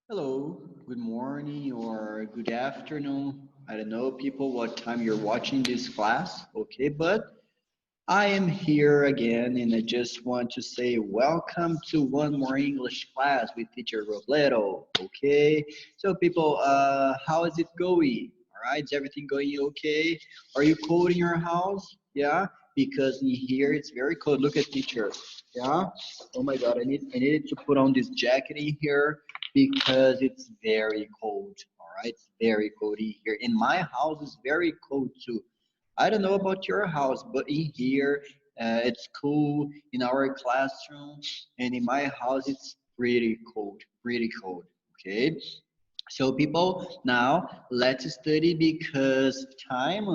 Hello, good morning or good afternoon. I don't know, people, what time you're watching this class, okay? But I am here again, and I just want to say welcome to one more English class with teacher Robledo, okay? So, people, how is it going? All right, is everything going okay? Are you cold in your house? Yeah, because in here it's very cold. Look at teacher. Yeah. Oh my God, I needed to put on this jacket in here because it's very cold. All right, it's very cold in here. In my house, it's very cold too. I don't know about your house, but in here, it's cool. In our classroom and in my house, it's pretty cold, pretty cold. Okay. So people, now let's study because time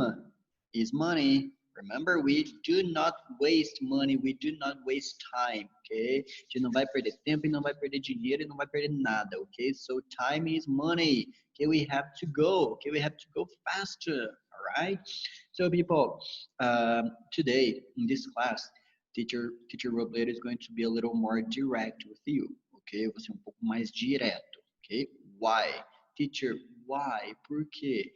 is money. Remember, we do not waste money, we do not waste time, ok? A gente não vai perder tempo e não vai perder dinheiro e não vai perder nada, ok? So time is money. Okay, we have to go. Okay, we have to go faster. All right. So people, today in this class, teacher Robledo is going to be a little more direct with you. Okay, vou ser um pouco mais direto. Okay, why? Teacher, why? Por quê?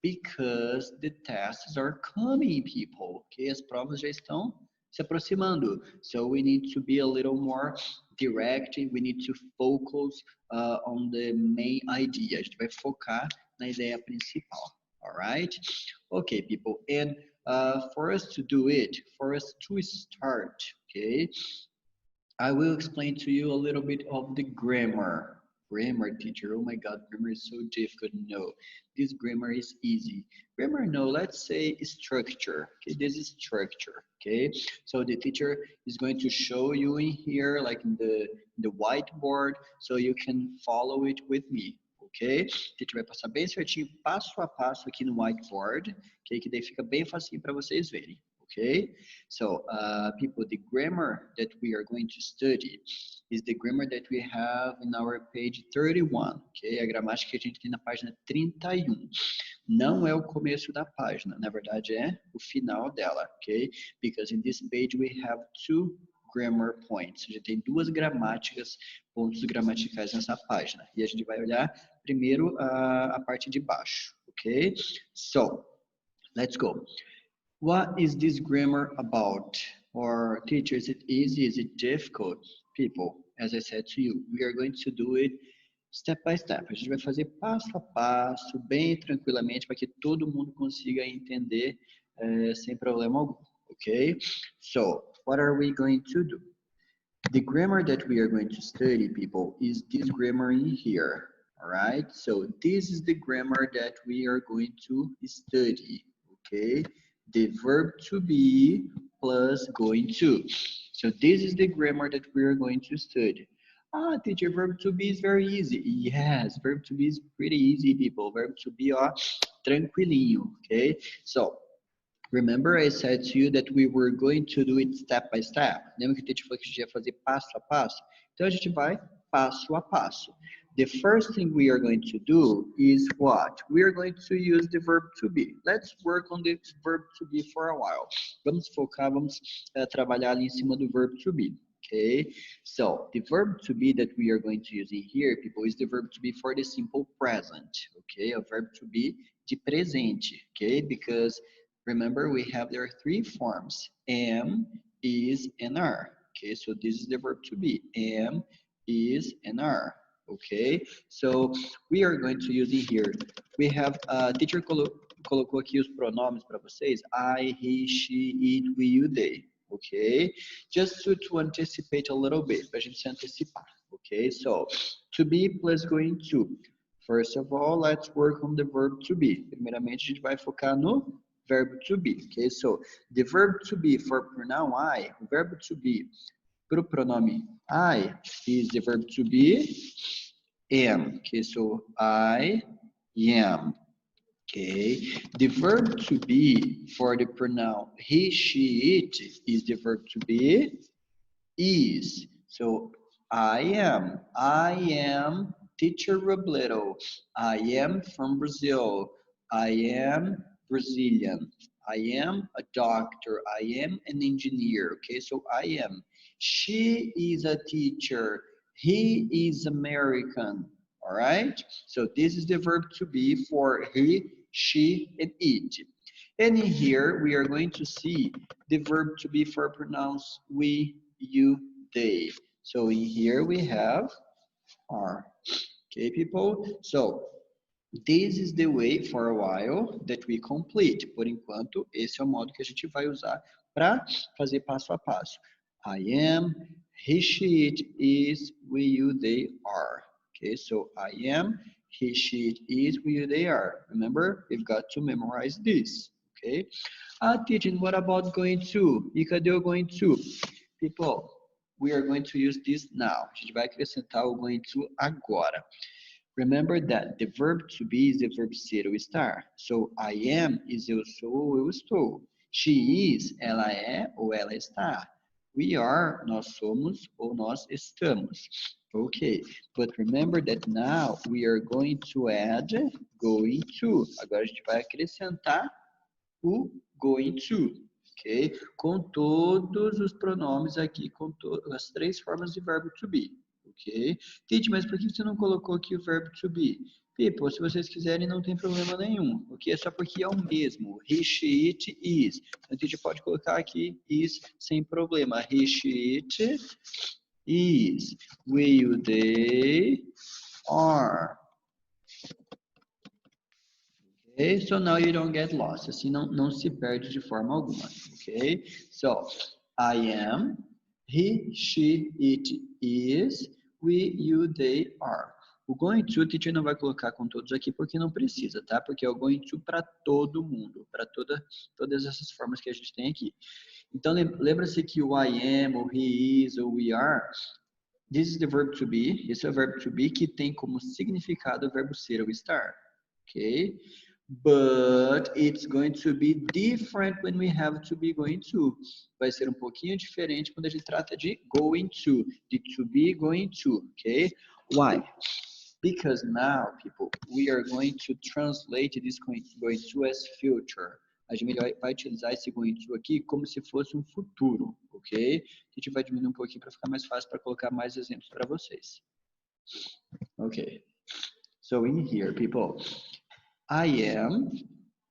Because the tests are coming, people. Okay, as provas já estão se aproximando. So we need to be a little more direct. We need to focus on the main idea. A gente vai focar na ideia principal. All right? Okay, people. And for us to do it, for us to start, okay, I will explain to you a little bit of the grammar. Grammar, teacher. Oh my God, grammar is so difficult. No, this grammar is easy. Grammar, no, let's say structure. Okay, this is structure. Okay, so the teacher is going to show you in here, like in the whiteboard, so you can follow it with me. Ok? A gente vai passar bem certinho, passo a passo aqui no whiteboard, ok? Que daí fica bem facinho para vocês verem. Okay, so people, the grammar that we are going to study is the grammar that we have in our page 31, okay? A gramática que a gente tem na página 31. Não é o começo da página, na verdade é o final dela, ok? Because in this page we have two grammar points. A gente tem duas gramáticas, pontos gramaticais nessa página. E a gente vai olhar primeiro a parte de baixo, ok? So, let's go. What is this grammar about? Or teacher, is it easy? Is it difficult? People, as I said to you, we are going to do it step by step. A gente vai fazer passo a passo, bem tranquilamente, para que todo mundo consiga entender sem problema algum. Okay? So, what are we going to do? The grammar that we are going to study, people, is this grammar in here. All right? So, this is the grammar that we are going to study. Okay? The verb to be plus going to. So this is the grammar that we are going to study. Ah, teacher, verb to be is very easy. Yes, verb to be is pretty easy, people. Verb to be, ó, tranquilinho, okay? So, remember I said to you that we were going to do it step by step? Lembra que a gente falou que a gente ia fazer passo a passo? Então a gente vai passo a passo. The first thing we are going to do is what? We are going to use the verb to be. Let's work on the verb to be for a while. Vamos focar, vamos trabalhar ali em cima do verb to be. Okay, so the verb to be that we are going to use in here, people, is the verb to be for the simple present. Okay, a verb to be de presente. Okay, because remember we have there three forms: am, is, and are. Okay, so this is the verb to be: am, is, and are. Okay, so we are going to use it here. We have teacher colocou aqui os pronomes para vocês: I, he, she, it, we, you, they. Okay, just to anticipate a little bit, para a gente se antecipar. Okay, so to be plus going to. First of all, let's work on the verb to be. Primeiramente, a gente vai focar no verbo to be. Okay, so the verb to be for pronoun I, o verbo to be para o pronome I is the verb to be am. Okay, so I am. Okay, the verb to be for the pronoun he, she, it is the verb to be is. So I am teacher Robledo. I am from Brazil. I am Brazilian. I am a doctor. I am an engineer. Okay, so I am. She is a teacher. He is American. all right? So this is the verb to be for he, she, and it. And in here, we are going to see the verb to be for pronouns we, you, they. So in here we have are. Okay, people? So this is the way for a while that we complete. Por enquanto, esse é o modo que a gente vai usar para fazer passo a passo. I am, he, she, it, is, we, you, they, are. Okay, so I am, he, she, it, is, we, you, they, are. Remember, we've got to memorize this. Okay? Teaching, what about going to? E cadê o going to? People, we are going to use this now. A gente vai acrescentar o going to agora. Remember that the verb to be is the verb ser ou estar. So, I am is eu sou ou eu estou. She is, ela é ou ela está. We are, nós somos ou nós estamos. Okay, but remember that now we are going to add going to. Agora a gente vai acrescentar o going to. Ok? Com todos os pronomes aqui, com as três formas de verbo to be. Ok? Tite, mas por que você não colocou aqui o verbo to be? People, se vocês quiserem, não tem problema nenhum. Ok? É só porque é o mesmo. He, she, it, is. Então, a gente pode colocar aqui is sem problema. He, she, it, is. We, you, they, are. Okay, so now you don't get lost. Assim não se perde de forma alguma. Okay, so I am, he, she, it, is, we, you, they, are. O going to, o teacher não vai colocar com todos aqui porque não precisa, tá? Porque é o going to para todo mundo, para todas essas formas que a gente tem aqui. Então lembra-se que o I am, o he is, ou we are, this is the verb to be. Esse é o verbo to be que tem como significado o verbo ser ou estar. Okay? But it's going to be different when we have to be going to. Vai ser um pouquinho diferente quando a gente trata de going to, de to be going to, okay? Why? Because now, people, we are going to translate this going to as future. A gente vai utilizar esse going to aqui como se fosse um futuro, ok? A gente vai diminuir um pouquinho para ficar mais fácil para colocar mais exemplos para vocês. Ok. So in here, people, I am,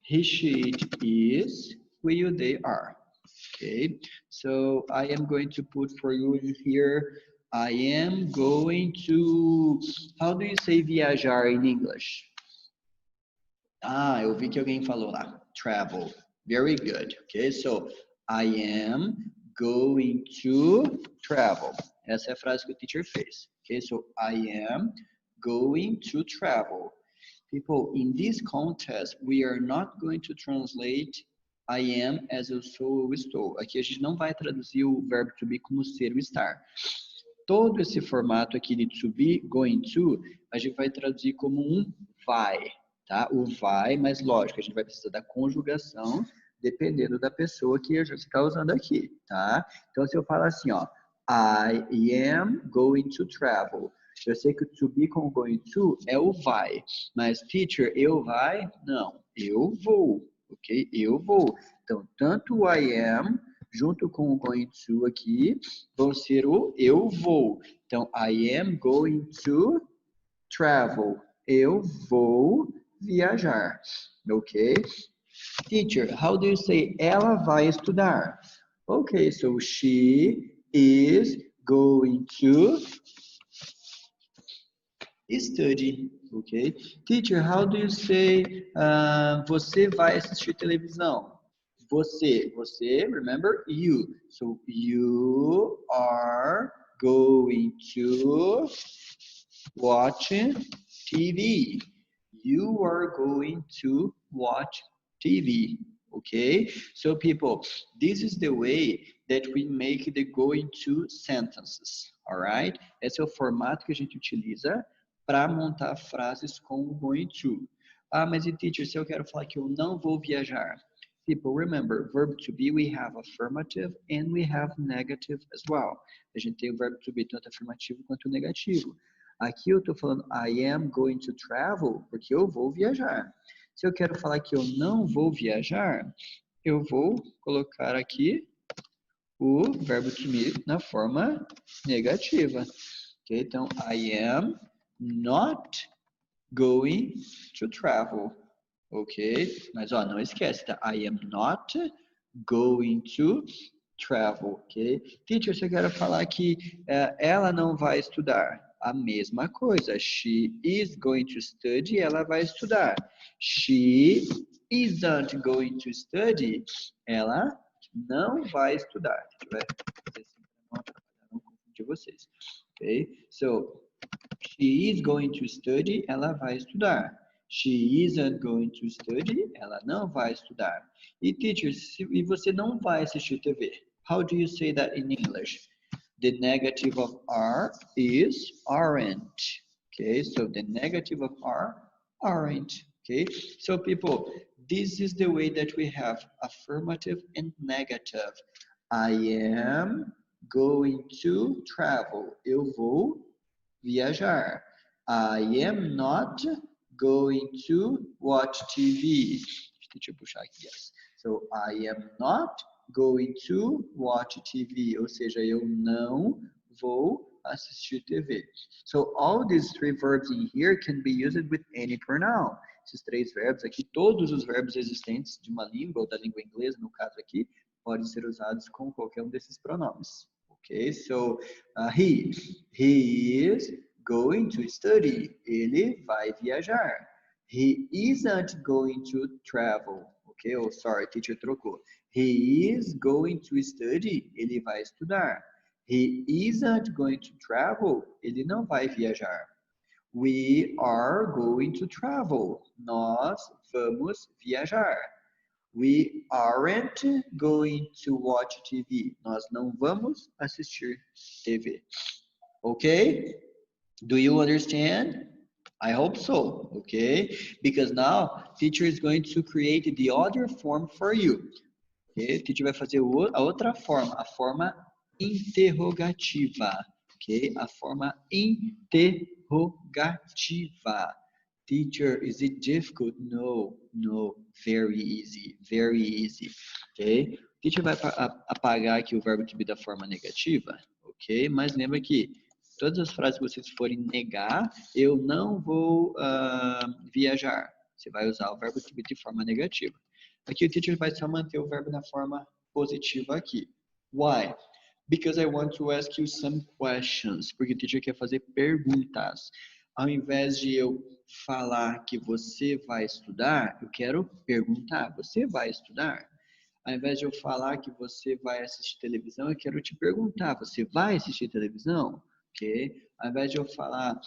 he, she, it, is, we, you, they, are. Okay, so I am going to put for you in here, I am going to, how do you say viajar in English? Eu vi que alguém falou lá, travel. Very good. Okay, so I am going to travel. Essa é a frase que o teacher fez. Okay, so I am going to travel. People, in this contest, we are not going to translate I am as eu sou ou estou. Aqui a gente não vai traduzir o verbo to be como ser ou estar. Todo esse formato aqui de to be, going to, a gente vai traduzir como um vai, tá? O vai, mas lógico, a gente vai precisar da conjugação dependendo da pessoa que a gente está usando aqui, tá? Então, se eu falar assim, ó, I am going to travel. Eu sei que o to be com o going to é o vai, mas teacher, eu vai? Não, eu vou, ok? Eu vou. Então, tanto o I am junto com o going to aqui vão ser o eu vou. Então, I am going to travel. Eu vou viajar, ok? Teacher, how do you say ela vai estudar? Ok, so she is going to study, ok? Teacher, how do you say você vai assistir televisão? Você, remember, you. So, you are going to watch TV. You are going to watch TV, okay? So, people, this is the way that we make the going to sentences, all right? Esse é o formato que a gente utiliza para montar frases com o going to. Mas e teacher, se eu quero falar que eu não vou viajar? People, remember, verb to be, we have affirmative and we have negative as well. A gente tem o verbo to be tanto afirmativo quanto negativo. Aqui eu estou falando I am going to travel, porque eu vou viajar. Se eu quero falar que eu não vou viajar, eu vou colocar aqui o verbo to be na forma negativa. Okay? Então, I am not going to travel. Ok? Mas ó, não esquece, tá? I am not going to travel, ok? Teacher, você quer falar que ela não vai estudar. A mesma coisa. She is going to study, ela vai estudar. She isn't going to study, ela não vai estudar. A gente vai fazer assim para não confundir vocês. Ok? So, she is going to study, ela vai estudar. She isn't going to study, ela não vai estudar. E teacher, e você não vai assistir TV. How do you say that in English? The negative of are is aren't. Okay, so the negative of are aren't. Okay, so people, this is the way that we have affirmative and negative. I am going to travel. Eu vou viajar. I am not going to watch TV. Deixa eu puxar aqui. Yes. So, I am not going to watch TV. Ou seja, eu não vou assistir TV. So, all these three verbs in here can be used with any pronoun. Esses três verbos aqui, todos os verbos existentes de uma língua, ou da língua inglesa, no caso aqui, podem ser usados com qualquer um desses pronomes. Okay, so he is going to study. Ele vai viajar. He isn't going to travel. Okay, oh sorry, teacher trocou. He is going to study. Ele vai estudar. He isn't going to travel. Ele não vai viajar. We are going to travel. Nós vamos viajar. We aren't going to watch TV. Nós não vamos assistir TV. Okay? Do you understand? I hope so. Okay? Because now, teacher is going to create the other form for you. Okay? Teacher vai fazer a outra forma, a forma interrogativa. Okay? A forma interrogativa. Teacher, is it difficult? No, no, very easy, very easy, ok? Teacher vai apagar aqui o verbo to be da forma negativa, ok? Mas lembra que todas as frases que vocês forem negar, eu não vou viajar. Você vai usar o verbo to be de forma negativa. Aqui o teacher vai só manter o verbo na forma positiva aqui. Why? Because I want to ask you some questions. Porque o teacher quer fazer perguntas. Ao invés de eu falar que você vai estudar, eu quero perguntar, você vai estudar? Ao invés de eu falar que você vai assistir televisão, eu quero te perguntar, você vai assistir televisão? Ok? Ao invés de eu falar,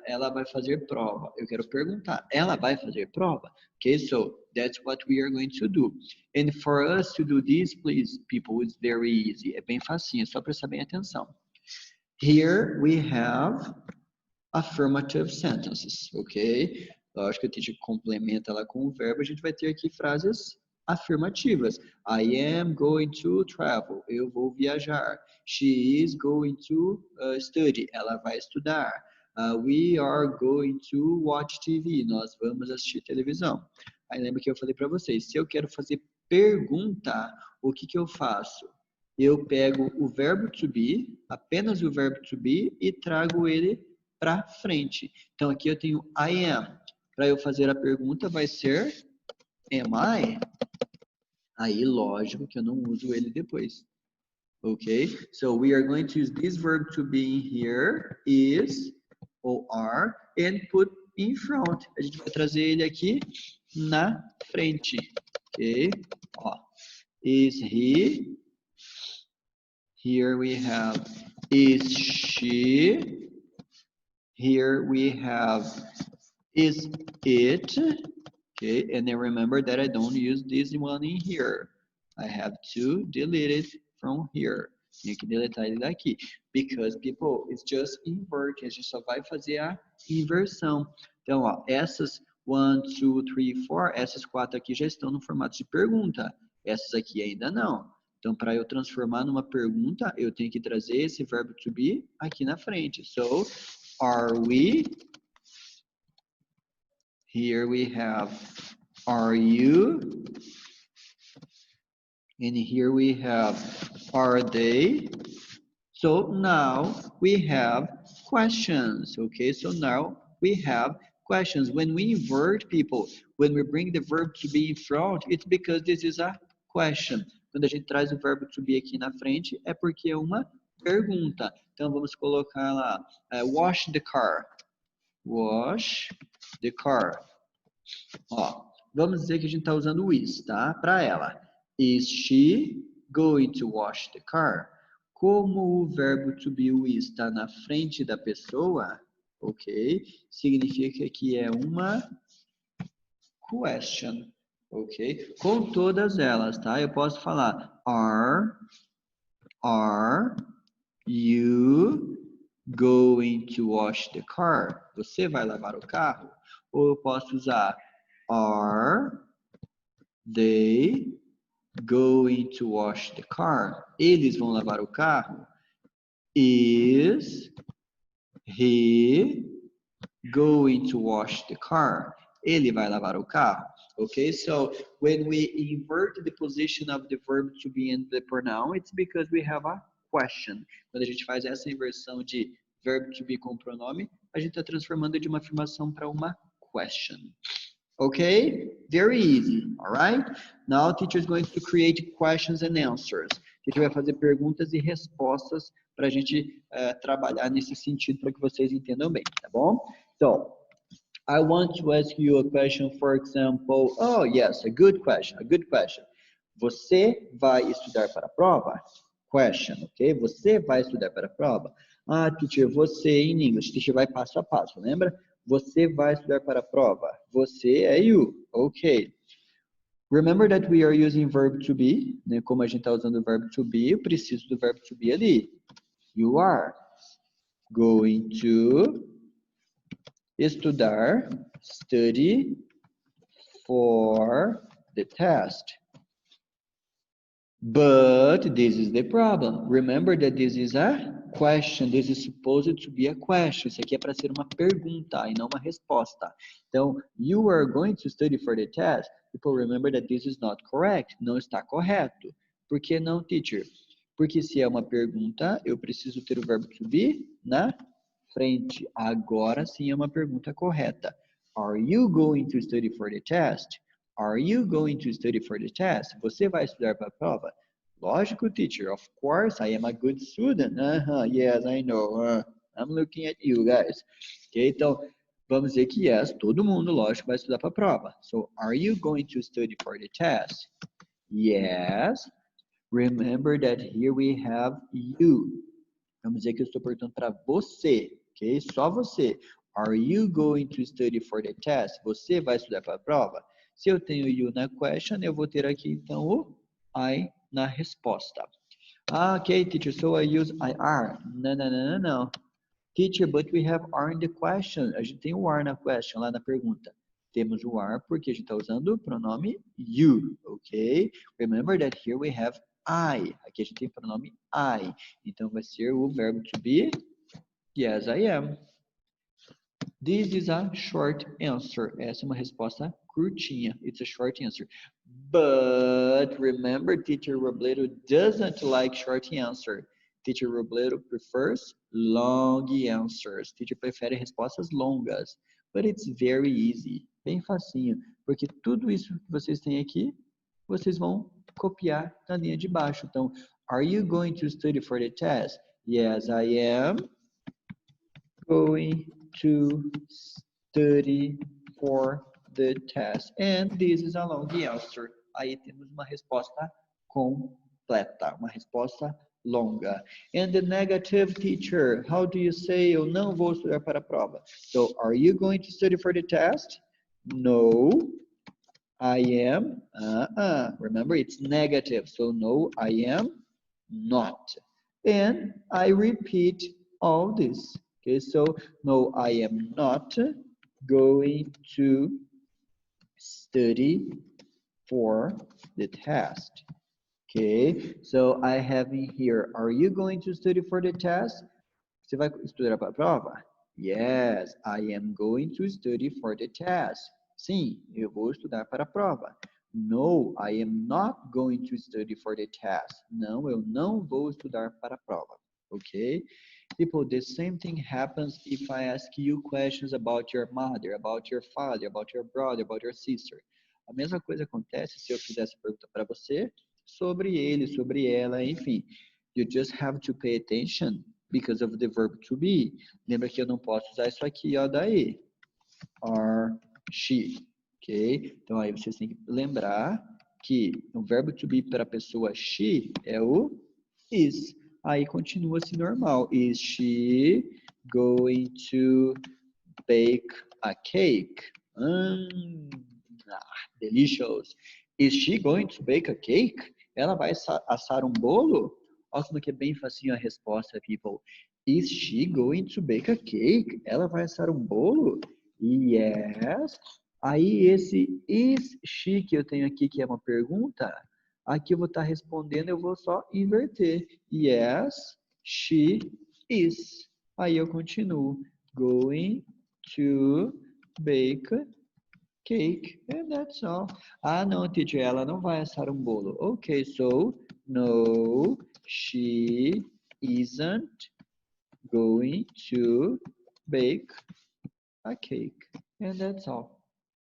ela vai fazer prova, eu quero perguntar, ela vai fazer prova? Ok? So, that's what we are going to do. And for us to do this, please, people, it's very easy. É bem facinho, é só prestar bem atenção. Here we have affirmative sentences, ok? Lógico que a gente complementa ela com o verbo, a gente vai ter aqui frases afirmativas. I am going to travel. Eu vou viajar. She is going to study. Ela vai estudar. We are going to watch TV. Nós vamos assistir televisão. Aí lembra que eu falei para vocês, se eu quero fazer pergunta, o que eu faço? Eu pego o verbo to be, apenas o verbo to be, e trago ele para frente. Então, aqui eu tenho I am. Para eu fazer a pergunta, vai ser am I? Aí, lógico que eu não uso ele depois. Ok? So, we are going to use this verb to be in here, is, ou are, and put in front. A gente vai trazer ele aqui na frente. Ok? Ó. Is he? Here we have is she? Here we have is it, okay, and then remember that I don't use this one in here. I have to delete it from here. Tenho que deletar ele daqui. Because, people, it's just invert. A gente só vai fazer a inversão. Então, ó, essas 1, 2, 3, 4, essas 4 aqui já estão no formato de pergunta. Essas aqui ainda não. Então, para eu transformar numa pergunta, eu tenho que trazer esse verbo to be aqui na frente. So, are we? Here we have, are you? And here we have, are they? So now we have questions, okay? So now we have questions. When we invert people, when we bring the verb to be in front, it's because this is a question. Quando a gente traz o verbo to be aqui na frente, é porque é uma pergunta. Então vamos colocar lá, wash the car. Wash the car. Ó, vamos dizer que a gente está usando o is, tá? Para ela. Is she going to wash the car? Como o verbo to be o is está na frente da pessoa, ok? Significa que é uma question, ok? Com todas elas, tá? Eu posso falar are you going to wash the car? Você vai lavar o carro? Ou eu posso usar are they going to wash the car? Eles vão lavar o carro? Is he going to wash the car? Ele vai lavar o carro. Okay, so when we invert the position of the verb to be in the pronoun, it's because we have a question. Quando a gente faz essa inversão de verbo to be com pronome, a gente está transformando de uma afirmação para uma question. Okay, very easy, all right? Now teacher is going to create questions and answers. Teacher vai fazer perguntas e respostas para a gente trabalhar nesse sentido para que vocês entendam bem, tá bom? So, I want to ask you a question, for example. Oh, yes, a good question. Você vai estudar para a prova? Question, ok? Você vai estudar para a prova? Ah, teacher, você em English. Teacher vai passo a passo, lembra? Você vai estudar para a prova. Você é you, ok? Remember that we are using verb to be, né? Como a gente está usando o verbo to be, eu preciso do verbo to be ali. You are going to estudar, study for the test. But this is the problem. Remember that this is a question. This is supposed to be a question. Isso aqui é para ser uma pergunta e não uma resposta. Então, you are going to study for the test. People remember that this is not correct. Não está correto. Por que não, teacher? Porque se é uma pergunta, eu preciso ter o verbo to be na frente. Agora sim é uma pergunta correta. Are you going to study for the test? Are you going to study for the test? Você vai estudar para a prova? Lógico, teacher. Of course, I am a good student. Yes, I know. I'm looking at you guys. Okay, então, vamos dizer que yes, todo mundo, lógico, vai estudar para a prova. So, are you going to study for the test? Yes. Remember that here we have you. Vamos dizer que eu estou perguntando para você, ok? Só você. Are you going to study for the test? Você vai estudar para a prova? Se eu tenho you na question, eu vou ter aqui, então, o I na resposta. Ah, ok, teacher, so I use I are. Não. Teacher, but we have are in the question. A gente tem o are na question, lá na pergunta. Temos o are porque a gente está usando o pronome you, ok? Remember that here we have I. Aqui a gente tem o pronome I. Então vai ser o verbo to be. Yes, I am. This is a short answer. Essa é uma resposta curtinha. It's a short answer. But remember, Teacher Robledo doesn't like short answer. Teacher Robledo prefers long answers. Teacher prefere respostas longas. But it's very easy. Bem facinho. Porque tudo isso que vocês têm aqui, vocês vão copiar na linha de baixo. Então, are you going to study for the test? Yes, I am going to study for the test. And this is a long answer. Aí temos uma resposta completa, uma resposta longa. And the negative, teacher, how do you say eu não vou estudar para a prova? So, are you going to study for the test? No, I am. Remember, it's negative. So, no, I am not. And I repeat all this. Okay, so no, I am not going to study for the test. Okay, so I have in here, are you going to study for the test? Você vai estudar para a prova? Yes, I am going to study for the test. Sim, eu vou estudar para a prova. No, I am not going to study for the test. Não, eu não vou estudar para a prova. okay? People, the same thing happens if I ask you questions about your mother, about your father, about your brother, about your sister. A mesma coisa acontece se eu fizer essa pergunta para você sobre ele, sobre ela, enfim. You just have to pay attention because of the verb to be. Lembra que eu não posso usar isso aqui, ó, daí. Or she, ok? Então aí vocês têm que lembrar que o verbo to be para a pessoa she é o is. Aí continua-se normal. Is she going to bake a cake? Delicious. Is she going to bake a cake? Ela vai assar um bolo? Olha como que é bem facinho a resposta, people. Is she going to bake a cake? Ela vai assar um bolo? Yes. Aí esse is she que eu tenho aqui, que é uma pergunta, aqui eu vou estar respondendo, eu vou só inverter. Yes, she is. Aí eu continuo. Going to bake cake. And that's all. Ah, não, teacher, ela não vai assar um bolo. Ok, so, no, she isn't going to bake a cake. And that's all.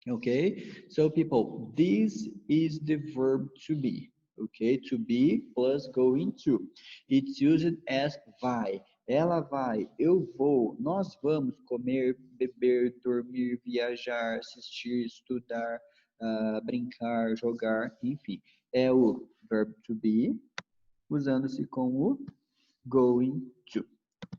Okay, so people, this is the verb to be. Okay, to be plus going to. It's used as vai. Ela vai, eu vou, nós vamos comer, beber, dormir, viajar, assistir, estudar, brincar, jogar, enfim. É o verb to be, usando-se com o going to.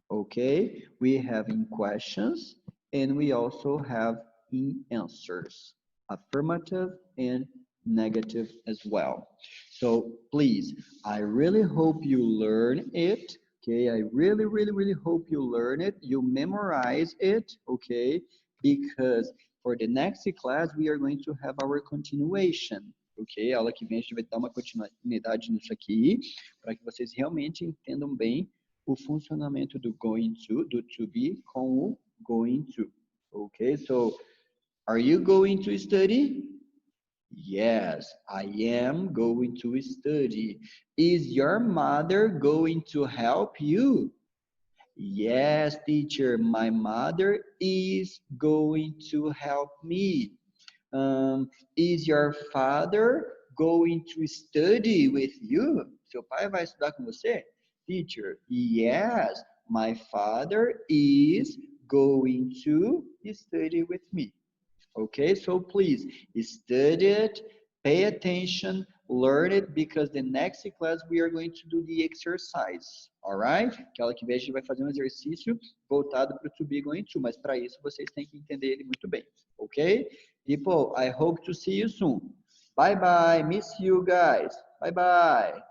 Okay, we have in questions and we also have in answers, affirmative and negative as well. So please, I really hope you learn it. Okay, I really hope you learn it, you memorize it, okay, because for the next class we are going to have our continuation. Ok, a aula que vem a gente vai dar uma continuidade nisso aqui, para que vocês realmente entendam bem o funcionamento do going to, do to be, com o going to. Ok, so are you going to study? Yes, I am going to study. Is your mother going to help you? Yes, teacher, my mother is going to help me. Is your father going to study with you? Seu pai vai estudar com você? Teacher, yes, my father is going to study with me. Okay, so please study it, pay attention, learn it, because the next class we are going to do the exercise, alright? Que aula que vem a gente vai fazer um exercício voltado para o to be going to, mas para isso vocês têm que entender ele muito bem, ok? People, I hope to see you soon. Bye bye, miss you guys. Bye bye.